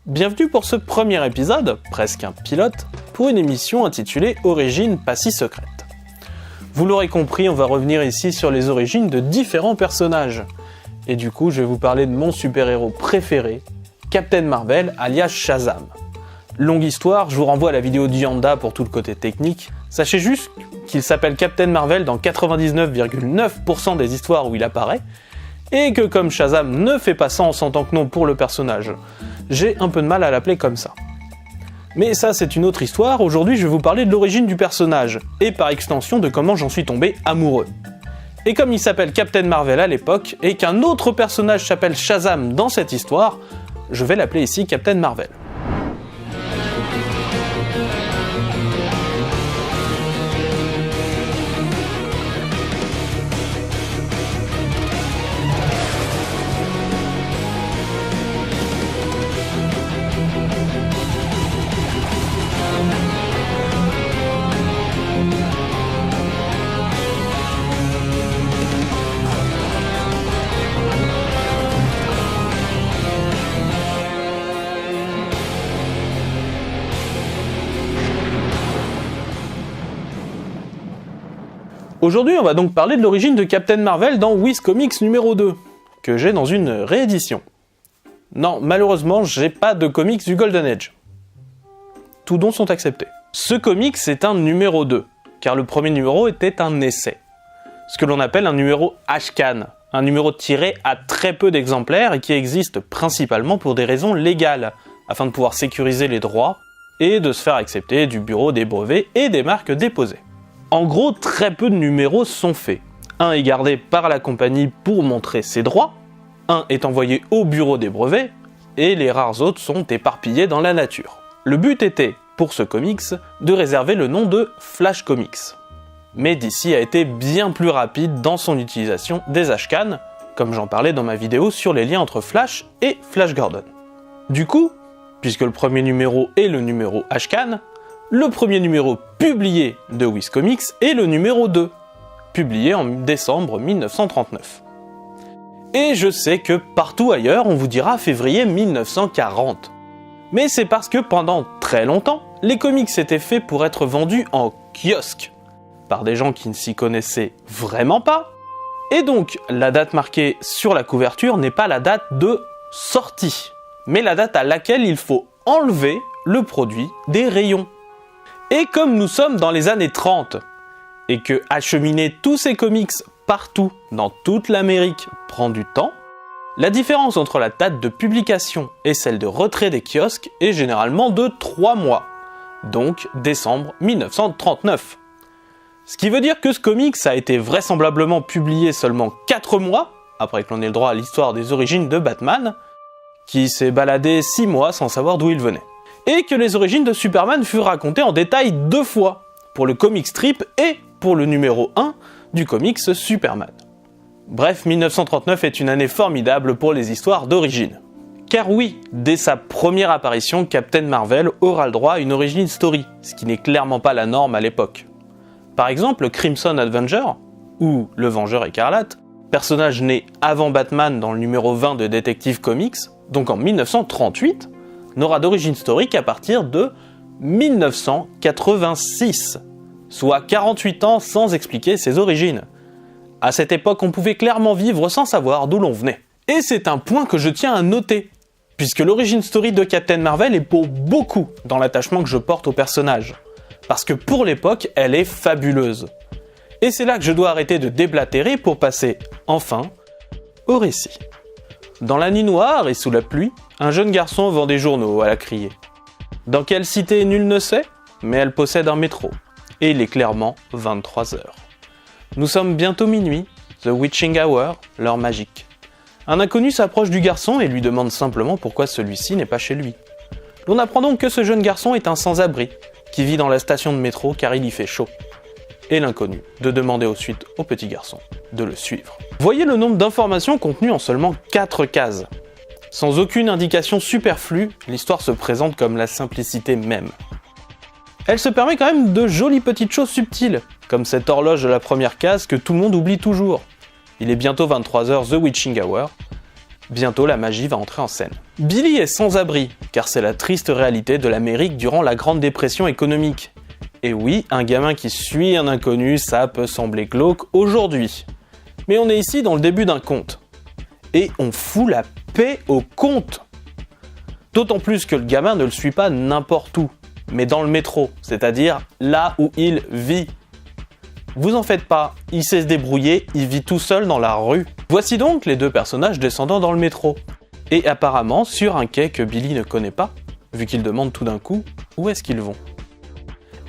Bienvenue pour ce premier épisode, presque un pilote, pour une émission intitulée Origines pas si secrètes. Vous l'aurez compris, on va revenir ici sur les origines de différents personnages. Et du coup, je vais vous parler de mon super-héros préféré, Captain Marvel alias Shazam. Longue histoire, je vous renvoie à la vidéo d'Yanda pour tout le côté technique. Sachez juste qu'il s'appelle Captain Marvel dans 99,9% des histoires où il apparaît, et que comme Shazam ne fait pas sens en tant que nom pour le personnage, j'ai un peu de mal à l'appeler comme ça. Mais ça c'est une autre histoire, aujourd'hui je vais vous parler de l'origine du personnage, et par extension de comment j'en suis tombé amoureux. Et comme il s'appelle Captain Marvel à l'époque, et qu'un autre personnage s'appelle Shazam dans cette histoire, je vais l'appeler ici Captain Marvel. Aujourd'hui, on va donc parler de l'origine de Captain Marvel dans Wiz Comics numéro 2, que j'ai dans une réédition. Non, malheureusement, j'ai pas de comics du Golden Age. Tous dons sont acceptés. Ce comics est un numéro 2, car le premier numéro était un essai. Ce que l'on appelle un numéro Ashcan, un numéro tiré à très peu d'exemplaires et qui existe principalement pour des raisons légales, afin de pouvoir sécuriser les droits et de se faire accepter du bureau des brevets et des marques déposées. En gros, très peu de numéros sont faits. Un est gardé par la compagnie pour montrer ses droits, un est envoyé au bureau des brevets, et les rares autres sont éparpillés dans la nature. Le but était, pour ce comics, de réserver le nom de Flash Comics. Mais DC a été bien plus rapide dans son utilisation des Ashcan, comme j'en parlais dans ma vidéo sur les liens entre Flash et Flash Gordon. Du coup, puisque le premier numéro est le numéro Ashcan, le premier numéro publié de Wiz Comics est le numéro 2, publié en décembre 1939. Et je sais que partout ailleurs, on vous dira février 1940. Mais c'est parce que pendant très longtemps, les comics étaient faits pour être vendus en kiosque, par des gens qui ne s'y connaissaient vraiment pas, et donc la date marquée sur la couverture n'est pas la date de sortie, mais la date à laquelle il faut enlever le produit des rayons. Et comme nous sommes dans les années 30, et que acheminer tous ces comics partout, dans toute l'Amérique, prend du temps, la différence entre la date de publication et celle de retrait des kiosques est généralement de 3 mois, donc décembre 1939. Ce qui veut dire que ce comics a été vraisemblablement publié seulement 4 mois, après que l'on ait le droit à l'histoire des origines de Batman, qui s'est baladé 6 mois sans savoir d'où il venait. Et que les origines de Superman furent racontées en détail 2 fois, pour le comic strip et pour le numéro 1 du comics Superman. Bref, 1939 est une année formidable pour les histoires d'origine. Car oui, dès sa première apparition, Captain Marvel aura le droit à une origin story, ce qui n'est clairement pas la norme à l'époque. Par exemple, Crimson Avenger, ou le Vengeur écarlate, personnage né avant Batman dans le numéro 20 de Detective Comics, donc en 1938, n'aura d'origine story qu'à partir de 1986, soit 48 ans sans expliquer ses origines. À cette époque, on pouvait clairement vivre sans savoir d'où l'on venait. Et c'est un point que je tiens à noter, puisque l'origine story de Captain Marvel est pour beaucoup dans l'attachement que je porte au personnage, parce que pour l'époque, elle est fabuleuse. Et c'est là que je dois arrêter de déblatérer pour passer, enfin, au récit. Dans la nuit noire et sous la pluie, un jeune garçon vend des journaux à la criée. Dans quelle cité nul ne sait, mais elle possède un métro, et il est clairement 23 heures. Nous sommes bientôt minuit, the witching hour, l'heure magique. Un inconnu s'approche du garçon et lui demande simplement pourquoi celui-ci n'est pas chez lui. L'on apprend donc que ce jeune garçon est un sans-abri, qui vit dans la station de métro car il y fait chaud. Et l'inconnu de demander ensuite au petit garçon de le suivre. Voyez le nombre d'informations contenues en seulement 4 cases. Sans aucune indication superflue, l'histoire se présente comme la simplicité même. Elle se permet quand même de jolies petites choses subtiles, comme cette horloge de la première case que tout le monde oublie toujours. Il est bientôt 23h, The Witching Hour, Bientôt la magie va entrer en scène. Billy est sans abri, car c'est la triste réalité de l'Amérique durant la Grande Dépression économique. Et oui, un gamin qui suit un inconnu, ça peut sembler glauque aujourd'hui. Mais on est ici dans le début d'un conte. Et on fout la paix au conte. D'autant plus que le gamin ne le suit pas n'importe où, mais dans le métro, c'est-à-dire là où il vit. Vous en faites pas, il sait se débrouiller, il vit tout seul dans la rue. Voici donc les deux personnages descendant dans le métro. Et apparemment sur un quai que Billy ne connaît pas, vu qu'il demande tout d'un coup où est-ce qu'ils vont.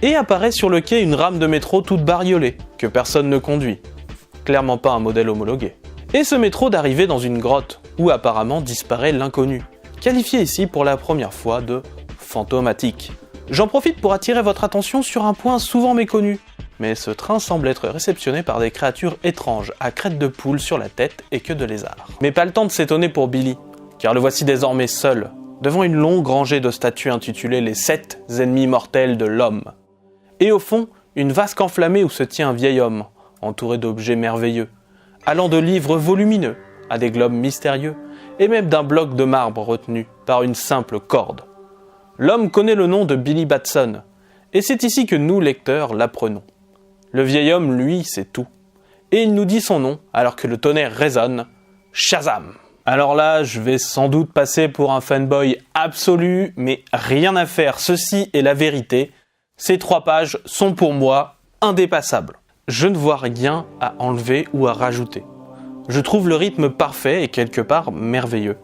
Et apparaît sur le quai une rame de métro toute bariolée, que personne ne conduit. Clairement pas un modèle homologué. Et ce métro d'arriver dans une grotte, où apparemment disparaît l'inconnu, qualifié ici pour la première fois de fantomatique. J'en profite pour attirer votre attention sur un point souvent méconnu. Mais ce train semble être réceptionné par des créatures étranges, à crête de poule sur la tête et queue de lézard. Mais pas le temps de s'étonner pour Billy, car le voici désormais seul, devant une longue rangée de statues intitulées les 7 ennemis mortels de l'homme. Et au fond, une vasque enflammée où se tient un vieil homme, entouré d'objets merveilleux, allant de livres volumineux à des globes mystérieux, et même d'un bloc de marbre retenu par une simple corde. L'homme connaît le nom de Billy Batson, et c'est ici que nous, lecteurs, l'apprenons. Le vieil homme, lui, sait tout. Et il nous dit son nom, alors que le tonnerre résonne, Shazam. Alors là, je vais sans doute passer pour un fanboy absolu, mais rien à faire, ceci est la vérité. Ces 3 pages sont pour moi indépassables. Je ne vois rien à enlever ou à rajouter. Je trouve le rythme parfait et quelque part merveilleux.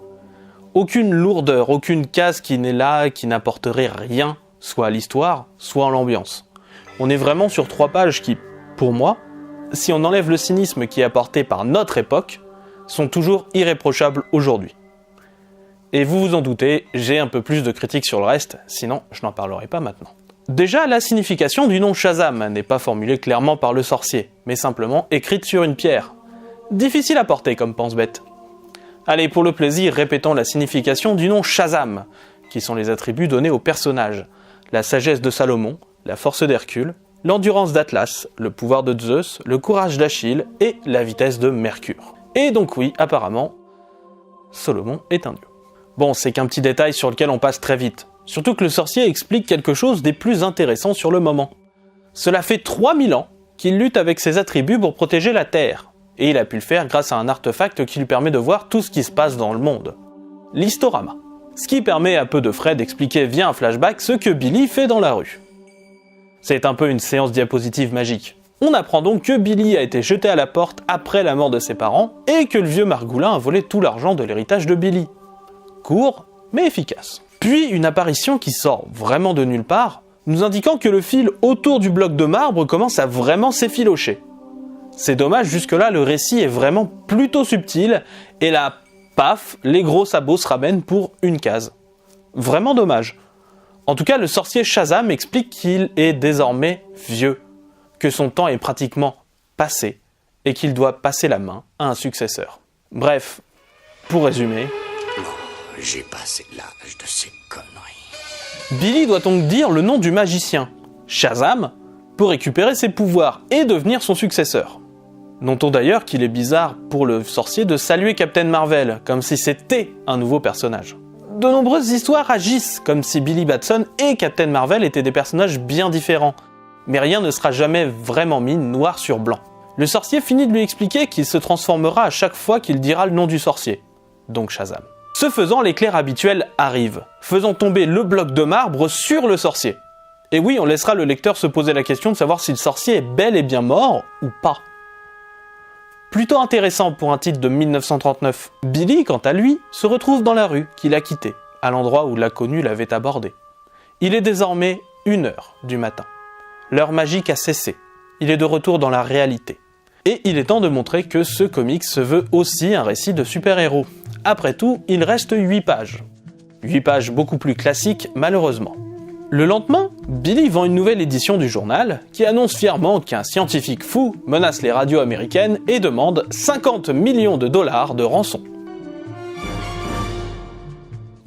Aucune lourdeur, aucune case qui n'est là, qui n'apporterait rien, soit à l'histoire, soit à l'ambiance. On est vraiment sur 3 pages qui, pour moi, si on enlève le cynisme qui est apporté par notre époque, sont toujours irréprochables aujourd'hui. Et vous vous en doutez, j'ai un peu plus de critiques sur le reste, sinon je n'en parlerai pas maintenant. Déjà, la signification du nom Shazam n'est pas formulée clairement par le sorcier, mais simplement écrite sur une pierre. Difficile à porter comme pense-bête. Allez, pour le plaisir, répétons la signification du nom Shazam, qui sont les attributs donnés au personnage. La sagesse de Salomon, la force d'Hercule, l'endurance d'Atlas, le pouvoir de Zeus, le courage d'Achille et la vitesse de Mercure. Et donc oui, apparemment, Salomon est un dieu. Bon, c'est qu'un petit détail sur lequel on passe très vite. Surtout que le sorcier explique quelque chose des plus intéressants sur le moment. Cela fait 3000 ans qu'il lutte avec ses attributs pour protéger la Terre. Et il a pu le faire grâce à un artefact qui lui permet de voir tout ce qui se passe dans le monde. L'historama. Ce qui permet à peu de frais d'expliquer via un flashback ce que Billy fait dans la rue. C'est un peu une séance diapositive magique. On apprend donc que Billy a été jeté à la porte après la mort de ses parents et que le vieux Margoulin a volé tout l'argent de l'héritage de Billy. Court, mais efficace. Puis une apparition qui sort vraiment de nulle part, nous indiquant que le fil autour du bloc de marbre commence à vraiment s'effilocher. C'est dommage, jusque-là le récit est vraiment plutôt subtil, et là, paf, les gros sabots se ramènent pour une case. Vraiment dommage. En tout cas, le sorcier Shazam explique qu'il est désormais vieux, que son temps est pratiquement passé, et qu'il doit passer la main à un successeur. Bref, pour résumer... Non, j'ai passé l'âge de ces conneries. Billy doit donc dire le nom du magicien, Shazam, pour récupérer ses pouvoirs et devenir son successeur. Notons d'ailleurs qu'il est bizarre pour le sorcier de saluer Captain Marvel, comme si c'était un nouveau personnage. De nombreuses histoires agissent comme si Billy Batson et Captain Marvel étaient des personnages bien différents, mais rien ne sera jamais vraiment mis noir sur blanc. Le sorcier finit de lui expliquer qu'il se transformera à chaque fois qu'il dira le nom du sorcier, donc Shazam. Ce faisant, l'éclair habituel arrive, faisant tomber le bloc de marbre sur le sorcier. Et oui, on laissera le lecteur se poser la question de savoir si le sorcier est bel et bien mort ou pas. Plutôt intéressant pour un titre de 1939, Billy, quant à lui, se retrouve dans la rue qu'il a quittée, à l'endroit où l'inconnu l'avait abordé. Il est désormais 1h du matin. L'heure magique a cessé. Il est de retour dans la réalité. Et il est temps de montrer que ce comics se veut aussi un récit de super-héros. Après tout, il reste 8 pages. 8 pages beaucoup plus classiques, malheureusement. Le lendemain, Billy vend une nouvelle édition du journal qui annonce fièrement qu'un scientifique fou menace les radios américaines et demande 50 millions de dollars de rançon.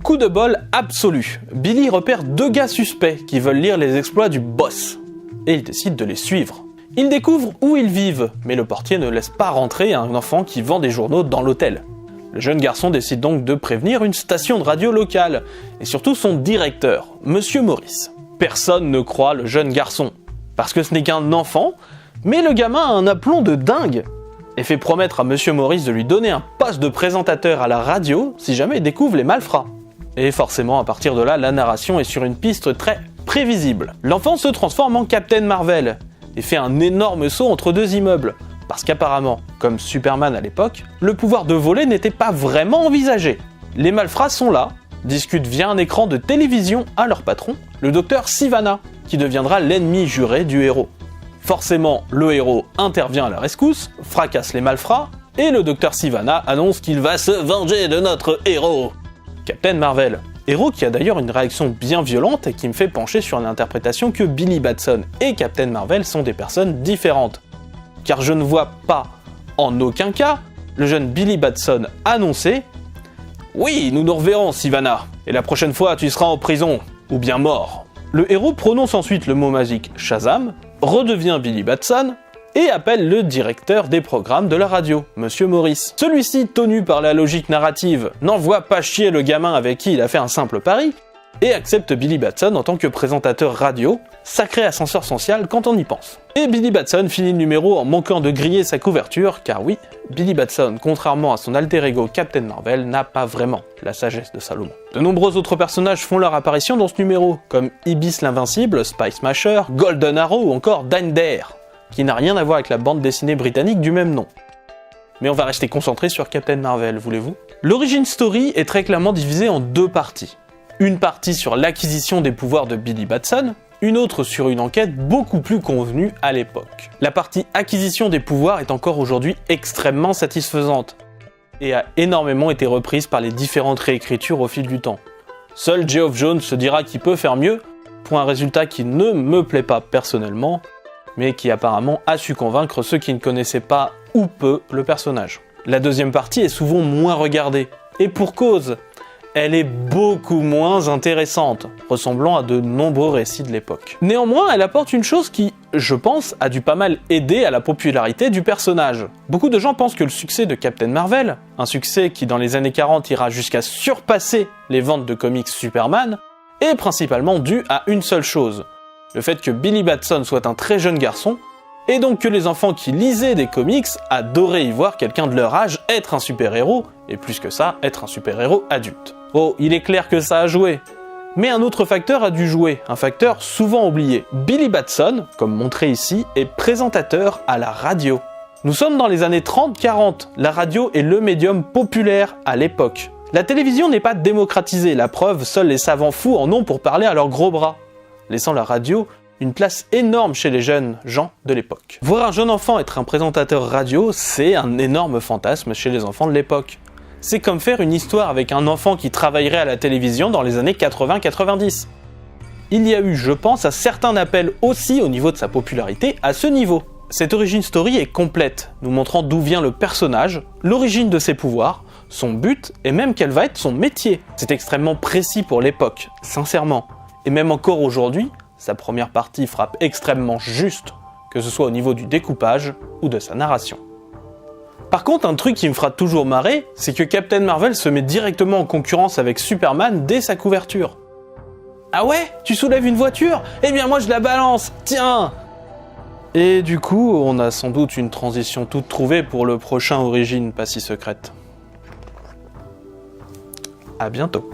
Coup de bol absolu, Billy repère 2 gars suspects qui veulent lire les exploits du boss, et il décide de les suivre. Il découvre où ils vivent, mais le portier ne laisse pas rentrer un enfant qui vend des journaux dans l'hôtel. Le jeune garçon décide donc de prévenir une station de radio locale, et surtout son directeur, Monsieur Maurice. Personne ne croit le jeune garçon, parce que ce n'est qu'un enfant, mais le gamin a un aplomb de dingue, et fait promettre à Monsieur Maurice de lui donner un poste de présentateur à la radio si jamais il découvre les malfrats. Et forcément, à partir de là, la narration est sur une piste très prévisible. L'enfant se transforme en Captain Marvel, et fait un énorme saut entre deux immeubles, parce qu'apparemment, comme Superman à l'époque, le pouvoir de voler n'était pas vraiment envisagé. Les malfrats sont là, discutent via un écran de télévision à leur patron, le docteur Sivana, qui deviendra l'ennemi juré du héros. Forcément, le héros intervient à la rescousse, fracasse les malfrats, et le docteur Sivana annonce qu'il va se venger de notre héros, Captain Marvel. Héros qui a d'ailleurs une réaction bien violente et qui me fait pencher sur l'interprétation que Billy Batson et Captain Marvel sont des personnes différentes. Car je ne vois pas, en aucun cas, le jeune Billy Batson annoncer « Oui, nous nous reverrons, Sivana, et la prochaine fois tu seras en prison, ou bien mort ». Le héros prononce ensuite le mot magique Shazam, redevient Billy Batson, et appelle le directeur des programmes de la radio, Monsieur Maurice. Celui-ci, tenu par la logique narrative, n'envoie pas chier le gamin avec qui il a fait un simple pari, et accepte Billy Batson en tant que présentateur radio, sacré ascenseur social quand on y pense. Et Billy Batson finit le numéro en manquant de griller sa couverture, car oui, Billy Batson, contrairement à son alter ego Captain Marvel, n'a pas vraiment la sagesse de Salomon. De nombreux autres personnages font leur apparition dans ce numéro, comme Ibis l'Invincible, Spice Smasher, Golden Arrow ou encore Dan Dare, qui n'a rien à voir avec la bande dessinée britannique du même nom. Mais on va rester concentré sur Captain Marvel, voulez-vous ? L'origin story est très clairement divisée en deux parties. Une partie sur l'acquisition des pouvoirs de Billy Batson, une autre sur une enquête beaucoup plus convenue à l'époque. La partie acquisition des pouvoirs est encore aujourd'hui extrêmement satisfaisante, et a énormément été reprise par les différentes réécritures au fil du temps. Seul Geoff Johns se dira qu'il peut faire mieux, pour un résultat qui ne me plaît pas personnellement, mais qui apparemment a su convaincre ceux qui ne connaissaient pas ou peu le personnage. La deuxième partie est souvent moins regardée, et pour cause, elle est beaucoup moins intéressante, ressemblant à de nombreux récits de l'époque. Néanmoins, elle apporte une chose qui, je pense, a dû pas mal aider à la popularité du personnage. Beaucoup de gens pensent que le succès de Captain Marvel, un succès qui dans les années 40 ira jusqu'à surpasser les ventes de comics Superman, est principalement dû à une seule chose, le fait que Billy Batson soit un très jeune garçon, et donc que les enfants qui lisaient des comics adoraient y voir quelqu'un de leur âge être un super-héros, et plus que ça, être un super-héros adulte. Oh, il est clair que ça a joué. Mais un autre facteur a dû jouer, un facteur souvent oublié. Billy Batson, comme montré ici, est présentateur à la radio. Nous sommes dans les années 30-40, la radio est le médium populaire à l'époque. La télévision n'est pas démocratisée, la preuve, seuls les savants fous en ont pour parler à leurs gros bras, laissant la radio une place énorme chez les jeunes gens de l'époque. Voir un jeune enfant être un présentateur radio, c'est un énorme fantasme chez les enfants de l'époque. C'est comme faire une histoire avec un enfant qui travaillerait à la télévision dans les années 80-90. Il y a eu, je pense, un certain appel aussi au niveau de sa popularité à ce niveau. Cette origin story est complète, nous montrant d'où vient le personnage, l'origine de ses pouvoirs, son but et même quel va être son métier. C'est extrêmement précis pour l'époque, sincèrement. Et même encore aujourd'hui, sa première partie frappe extrêmement juste, que ce soit au niveau du découpage ou de sa narration. Par contre, un truc qui me fera toujours marrer, c'est que Captain Marvel se met directement en concurrence avec Superman dès sa couverture. Ah ouais ? Tu soulèves une voiture ? Eh bien moi je la balance, tiens ! Et du coup, on a sans doute une transition toute trouvée pour le prochain Origine pas si secrète. À bientôt.